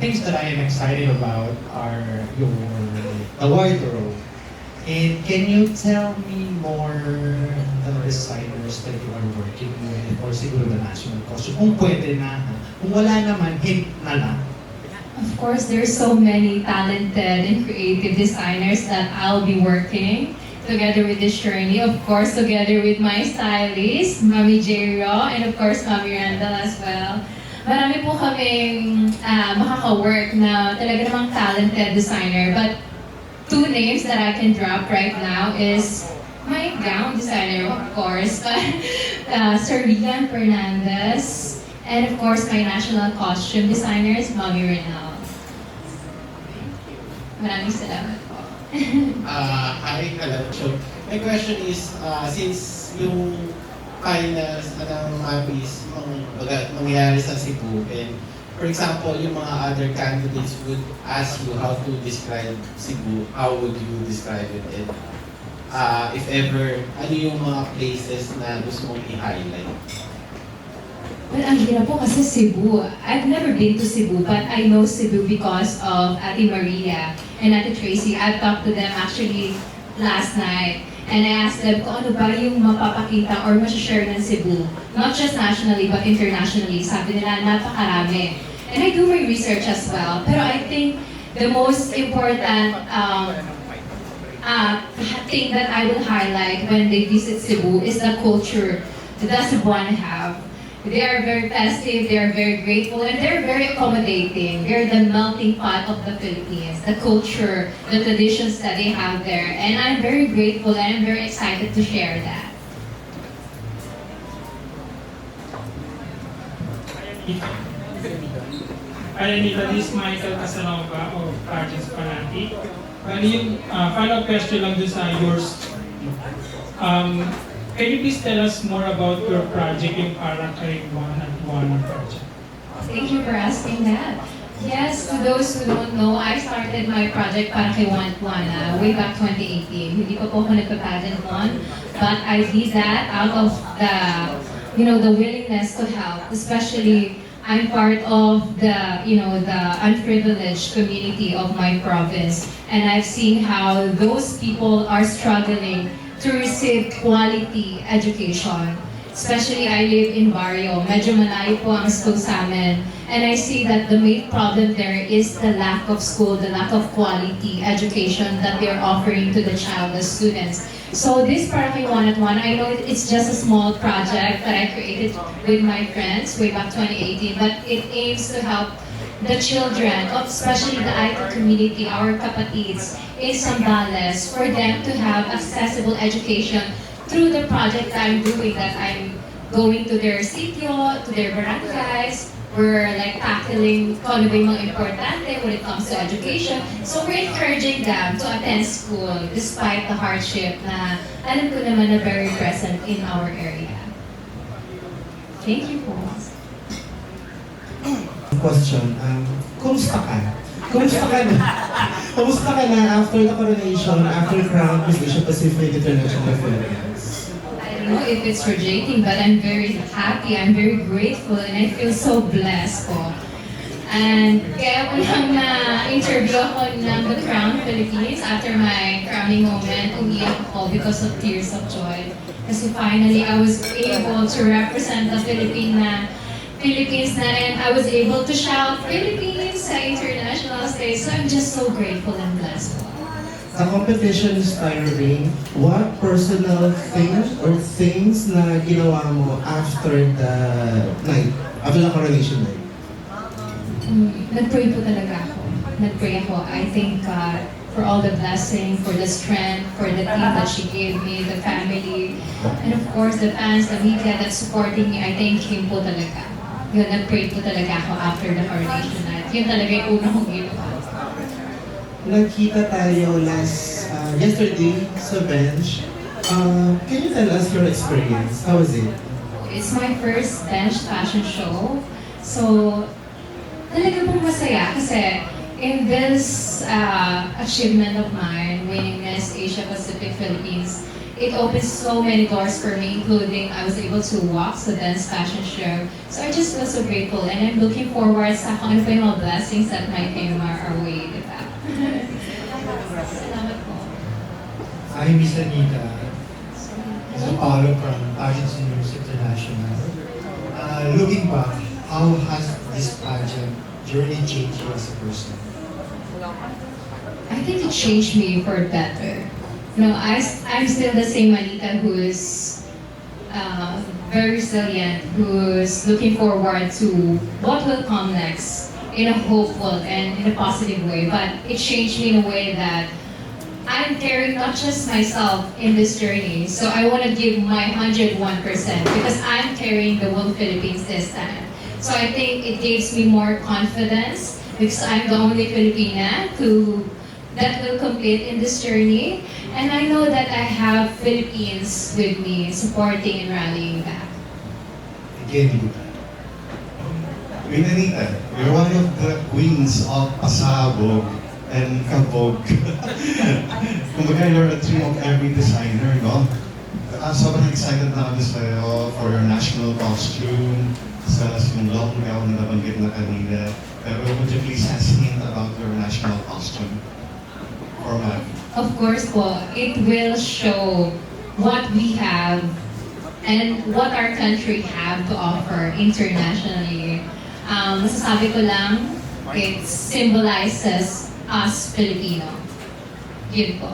Things that I am excited about are your the wardrobe. And can you tell me more the designers that you are working with or siguro the national costume? Kung pwede na, ha? Kung wala naman, hint na lang. Of course, there's so many talented and creative designers that I'll be working together with this journey. Of course, together with my stylist, Mami J-Ro, and of course, Mami Randall as well. Marami po kaming makaka-work na talaga namang talented designer. But two names that I can drop right now is my gown designer, of course, but Sir Rian Fernandez, and of course, my national costume designer is Mami Renal. Maraming salamat po. Hi, hello. So, my question is, since yung finals ng MAPIS mangyayari sa Cebu, and for example, yung mga other candidates would ask you how to describe Cebu, how would you describe it? And if ever, ano yung mga places na gusto mong i-highlight? Well, ang hirap po kasi Cebu. I've never been to Cebu, but I know Cebu because of Ate Maria and Ate Tracy. I've talked to them actually last night. And I asked them kung ano ba yung mapapakita or masashare ng Cebu. Not just nationally, but internationally. Sabi nila, napakarami. And I do my research as well. Pero I think the most important thing that I will highlight when they visit Cebu is the culture that Cebuano have. They are very festive, they are very grateful, and they're very accommodating. They're the melting pot of the Philippines, the culture, the traditions that they have there. And I'm very grateful and I'm very excited to share that. Hi Anita, this is Michael Casanova of Pageant Fanatic. Bali yung follow-up question lang dun sa yours. Can you please tell us more about your project, yung para kay One at One project? Thank you for asking that. Yes, to those who don't know, I started my project para kay One at One way back 2018. Hindi pa po ako nagpa-pageant noon, but I did that out of the willingness to help, especially I'm part of the unprivileged community of my province, and I've seen how those people are struggling to receive quality education. Especially I live in Barrio, medyo malayo po ang school sa amin, and I see that the main problem there is the lack of school, the lack of quality education that they're offering to the child, the students. So this para kay One at One, I know it's just a small project that I created with my friends way back 2018, but it aims to help the children, especially the IT community, our kapatids in Zambales, for them to have accessible education through the project that I'm doing, that I'm going to their sitio, to their barangays. We're like tackling kung ano ba yung mga importante when it comes to education. So we're encouraging them to attend school despite the hardship na alam ko naman na very present in our area. Thank you po. Question, kumusta ka? Kumusta ka na? Kumusta ka na after the coronation, after crown, Miss Asia Pacific International Philippines? I don't know if it's rejecting, but I'm very happy, I'm very grateful, and I feel so blessed po. And kaya ko nang na-interview ako ng The Crown Philippines after my crowning moment, umiyak ako because of tears of joy. Kasi finally, I was able to represent the Philippines na, and I was able to shout Philippines sa international stage. So I'm just so grateful and blessed. Sa competition is tiring. What personal things or things na ginawa mo after the night, after the coronation night? Nag-pray po talaga ako. Nag-pray ako. I thank God for all the blessing, for the strength, for the team that she gave me, the family, and of course the fans, the media that's supporting me. I thank Him po talaga. Yun, nag-pray po talaga ako after the coronation night. Yun talaga yung una kong ginawa. Nagkita tayo yesterday sa bench. Can you tell us your experience? How was it? It's my first bench fashion show. So, talaga pong masaya kasi in this achievement of mine, winning Miss Asia Pacific Philippines, it opened so many doors for me, including I was able to walk sa dance fashion show. So I just feel so grateful, and I'm looking forward sa kung ano pa yung mga blessings that might come our way, di ba? Salamat po. Hi, Miss Anita. This is Paolo from Pageant News International. Looking back, how has this pageant journey changed you as a person? I think it changed me for better. No, I'm still the same Anita who's very resilient, who's looking forward to what will come next in a hopeful and in a positive way. But it changed me in a way that I'm carrying not just myself in this journey, so I want to give my 101% because I'm carrying the whole Philippines this time. So I think it gives me more confidence because I'm the only Filipina that will compete in this journey. And I know that I have Philippines with me supporting and rallying back. Again, Anita. Queen Anita, you're one of the queens of pasabog and kabog. Kumbaga, you're a dream of every designer, no? Sobrang excited na kami sa'yo for your national costume, as well as yung long gown na nabanggit na kanina. Pero would you please hint about your national costume format? Of course po, it will show what we have and what our country have to offer internationally. Masasabi ko lang, it symbolizes us Filipino. Yun po.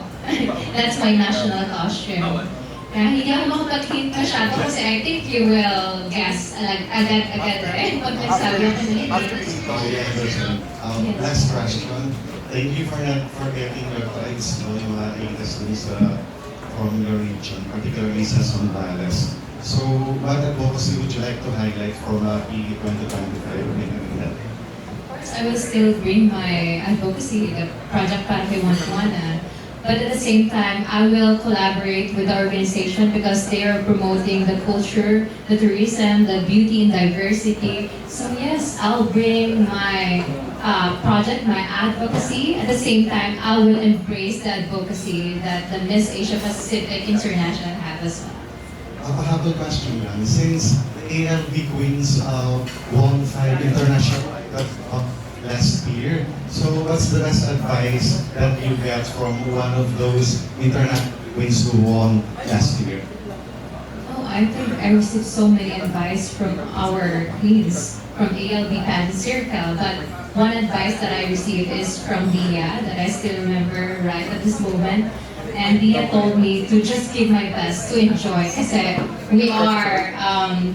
That's my national costume. Hindi ako makapag-hint masyado kasi I think you will guess agad-agad pag nagsabi ako ng Last question. Thank you for not forgetting your colleagues, no, yung mga latest news from your region, particularly sa Zambales. So, what advocacy would you like to highlight from PE 2025 in Manila? I will still bring my advocacy, the project para kay Juana. But at the same time, I will collaborate with the organization because they are promoting the culture, the tourism, the beauty and diversity. So yes, I'll bring my project, my advocacy. At the same time, I will embrace the advocacy that the Miss Asia Pacific International have as well. Pahabol question lang. Since the ALB Queens won 5 international last year, so what's the best advice that you get from one of those international queens who won last year? Oh, I think I received so many advice from our queens, from ALB Pageant Circle, but one advice that I received is from Dia, that I still remember right at this moment. And Dia told me to just give my best, to enjoy, kasi we are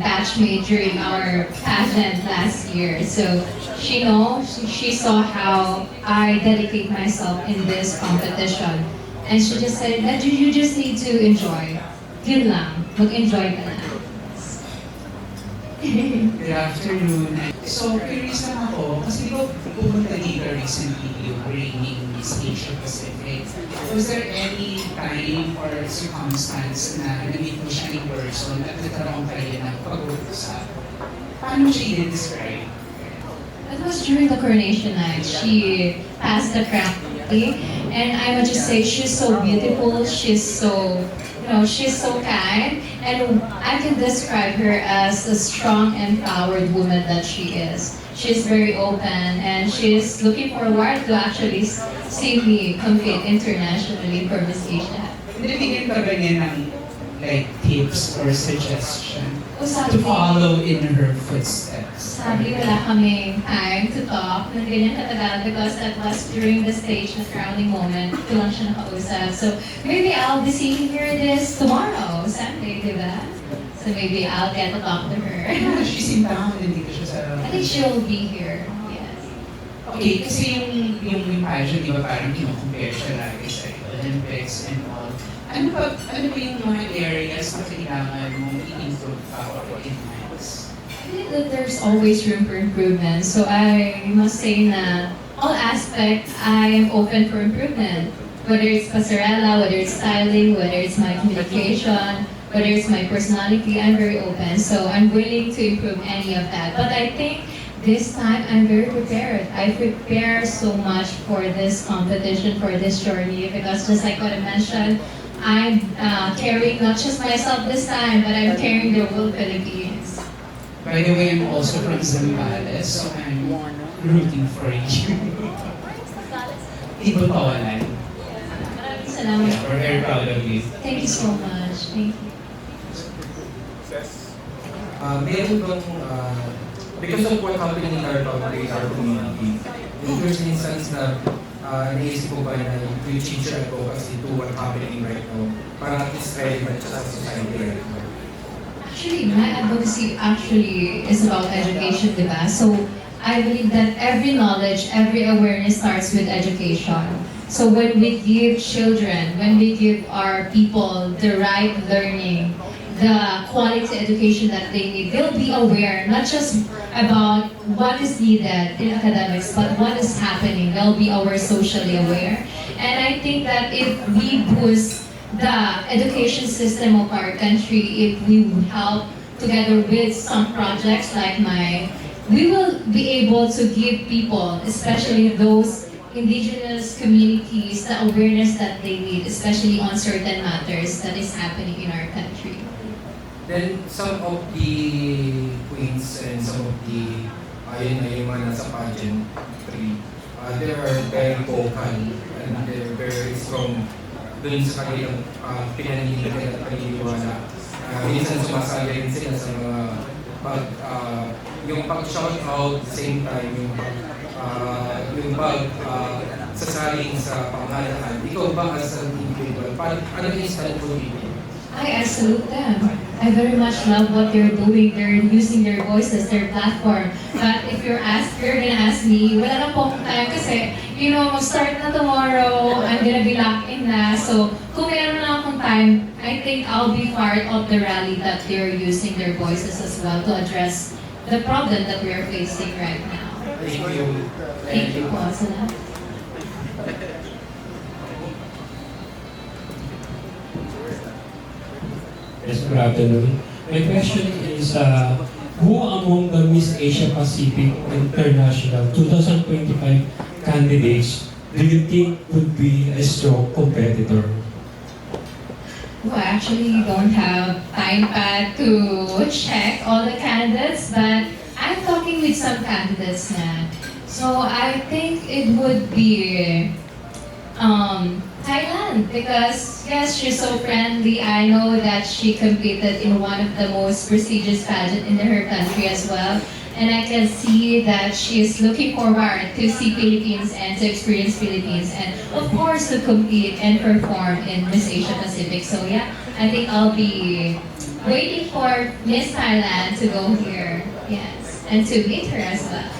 batchmate during our pageant last year. So she saw how I dedicate myself in this competition. And she just said that you just need to enjoy. Yun lang, mag-enjoy ka na. Good afternoon. So, curious lang ako, kasi di ba pumunta dito recently yung reigning Miss Asia Pacific. Was there any time or circumstance na nandito mo siya in person at nagkaroon kayo ng pag-uusap? Paano mo siya i-describe? It was during the coronation night. She passed the crown, and I would just say she's so beautiful. She's so, she's so kind, and I can describe her as a strong, empowered woman that she is. She's very open, and she's looking forward to actually see me compete internationally for Miss Asia. Nabigyan ka ba niya ng like tips or suggestion O to follow in her footsteps? Sabi, wala kaming time to talk ng ganyan katagal because that was during the stage na crowning moment. Ito lang siya nakausap. So maybe I'll be seeing her this tomorrow, Sunday, di ba? So maybe I'll get to talk to her. She's in town, nandito siya sa... I think she'll be here. Yes. Okay, kasi yung pageant, di ba parang kino-compare siya lagi sa Olympics and all. Ano ba yung mga areas na kailangan mong i-improve pa or enhance? I think that there's always room for improvement. So I must say na all aspects, I am open for improvement. Whether it's pasarela, whether it's styling, whether it's my communication, whether it's my personality, I'm very open. So I'm willing to improve any of that. But I think this time I'm very prepared. I prepare so much for this competition, for this journey, because just like what I mentioned, I'm carrying not just myself this time, but I'm carrying the whole Philippines. By the way, I'm also from Zambales, so I'm rooting for you. Di ba pawalan? Maraming salamat. Yeah, we're very proud of you. Thank you so much. Thank you. Meron bang, because of what happened in our country, in our community, there's an instance na naisip ko ba na you change your advocacy to what's happening right now para at least relevant sa society right now? Actually, my advocacy actually is about education, diba? So, I believe that every knowledge, every awareness starts with education. So when we give children, when we give our people the right learning, the quality education that they need, they'll be aware not just about what is needed in academics, but what is happening. They'll be aware, socially aware. And I think that if we boost the education system of our country, if we help together with some projects like mine, we will be able to give people, especially those indigenous communities, the awareness that they need, especially on certain matters that is happening in our country. Then some of the queens and some of the ayun na yung mga nasa pageantry, they are very vocal and they're very strong dun sa kanilang pinaninigan at paniniwala. Minsan sumasali rin sila sa mga yung pag-shout out at the same time, yung sasaling sa panghalaan. Ikaw ba as an individual, ano yung stand mo dito? I salute them. I very much love what they're doing. They're using their voices, their platform. But if you're gonna ask me, wala na po akong time kasi, mag-start na tomorrow, I'm gonna be locked in na. So, kung meron na akong time, I think I'll be part of the rally that they're using their voices as well to address the problem that we're facing right now. Thank you. Thank you po. Salamat. Yes, good afternoon. My question is, who among the Miss Asia Pacific International 2025 candidates do you think would be a strong competitor? Well, I actually don't have time to check all the candidates, but I'm talking with some candidates now. So I think it would be Thailand, because yes, she's so friendly. I know that she competed in one of the most prestigious pageant in her country as well. And I can see that she is looking forward to see Philippines and to experience Philippines and of course to compete and perform in Miss Asia Pacific. So yeah, I think I'll be waiting for Miss Thailand to go here, yes, and to meet her as well.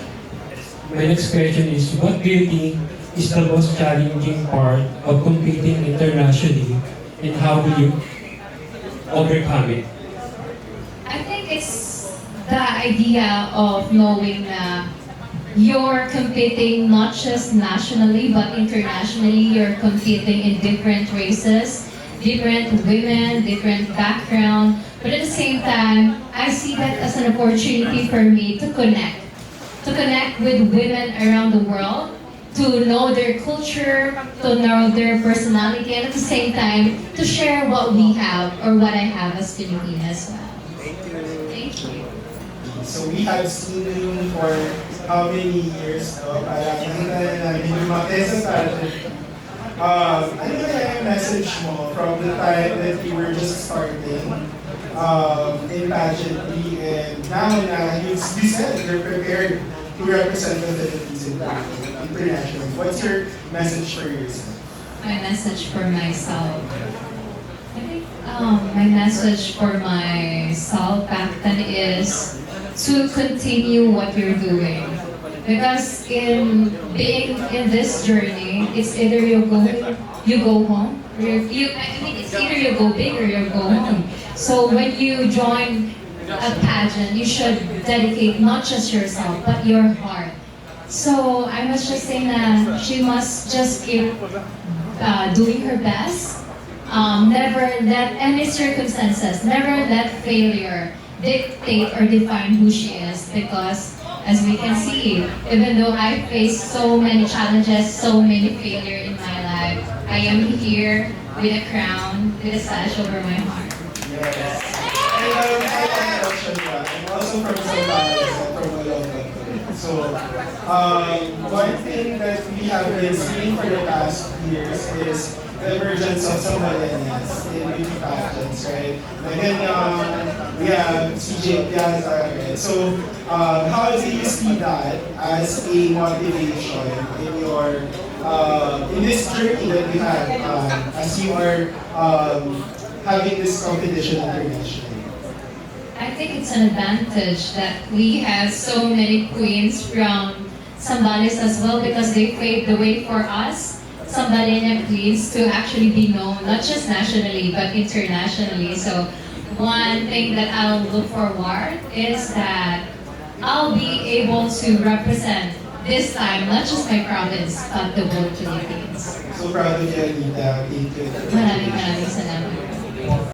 My next question is, what do you think is the most challenging part of competing internationally and how do you overcome it? I think it's the idea of knowing that you're competing not just nationally but internationally. You're competing in different races, different women, different background. But at the same time, I see that as an opportunity for me to connect with women around the world, to know their culture, to know their personality, and at the same time, to share what we have or what I have as Filipina as well. Thank you. So we have seen you for how many years? Parang nakita na namin yung mga tesa pageant. Ano kaya yung message mo from the time that you were just starting in pageantry and now na you said you're prepared to represent the Philippines internationally. What's your message for yourself? My message for myself. I think my message for myself back then is to continue what you're doing. Because in being in this journey, it's either you go home, or it's either you go big or you go home. So when you join a pageant, you should dedicate not just yourself, but your heart. So I must just say that she must just keep doing her best. Never let any circumstances, never let failure dictate or define who she is, because as we can see, even though I faced so many challenges, so many failure in my life, I am here with a crown, with a sash over my heart. Yes. And I like actually that. I'm also from Sambales, I'm from Olongapo. So, one thing that we have been seeing for the past years is the emergence of some millennials in beauty pageants, right? Again, we have CJ Piazza, right? So, how do you see that as a motivation in your in this journey that you have as you are having this competition internationally? I think it's an advantage that we have so many queens from Sambales as well because they paved the way for us, Sambaleña queens, to actually be known not just nationally but internationally. So one thing that I'll look forward is that I'll be able to represent this time not just my province but the whole Philippines. So proud of you, Anita. Thank you. Maraming salamat.